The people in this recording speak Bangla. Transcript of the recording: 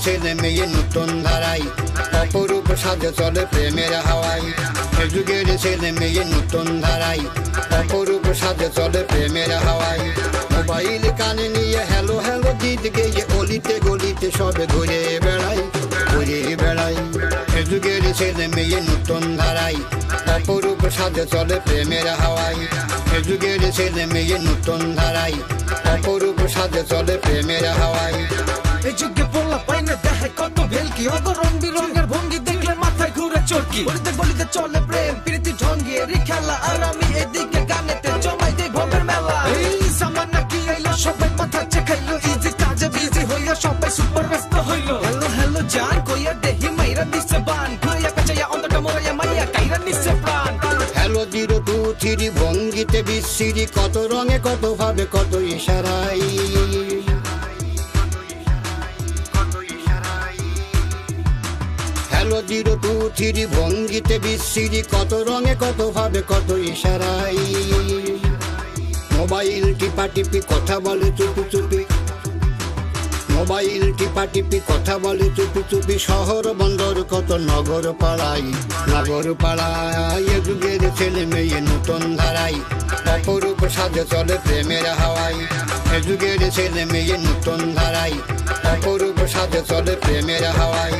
ছেলে মেয়ে নতুন ধারায়, অপরূপ সাজে চলে প্রেমের হাওয়ায়। এ যুগের ছেলে মেয়ে নতুন ধারায়, অপরূপ সাজে চলে প্রেমের হাওয়ায়। মোবাইল কানে নিয়ে হ্যালো হ্যালো গীত গেয়ে অলিতে গলিতে সবে ঘুরে বেড়াই, ঘুরে বেড়াই। এ যুগের ছেলে মেয়ে নতুন ধারায়, অপরূপ সাজে চলে প্রেমের হাওয়ায়। এ যুগের ছেলে মেয়ে নতুন ধারায়, অপরূপ সাজে চলে প্রেমের হাওয়ায়। এই যুগে বলা পাই না দেখে কত ভেলকি, অত রং বিরঙের ভঙ্গি দেখলে মাথায় ঘুরে চরকি। বলিতে বলিতে চলে প্রেম প্রীতি ঢঙ্গেরই খেলা, আর আমি এদিকে গানেতে জমাই দেই ভবের মেলা। এই সামান্য কি আইলো সবাই মাথা চেখাইলো, ইজি কাজে বিজি হইয়া সবাই সুপার ব্যস্ত হইলো। হ্যালো হ্যালো জান কইয়া দেহি মাইরা দিছে বান, ঘুরিয়া পেঁচাইয়া অন্তটা মরাইয়া মাইয়া কাইরা নিছে প্রাণ। হ্যালো 0 2 3 ভঙ্গিতে বিচ্ছিরি, কত রঙে কত ভাবে কত ইশারাই। হ্যালো 0 2 3 ভঙ্গিতে বিচ্ছিরি, কত রঙে কত ভাবে কত ইশারাই। মোবাইল টিপা টিপি কথা বলে চুপি চুপি, মোবাইল টিপা টিপি কথা বলে চুপি চুপি। শহর বন্দর কত নগর পাড়াই, নগর পাড়াই। এ যুগের ছেলে মেয়ে নতুন ধারায়, অপরূপ সাজে চলে প্রেমের হাওয়ায়। এ যুগের ছেলে মেয়ে নতুন ধারায়, অপরূপ সাজে চলে প্রেমের হাওয়ায়।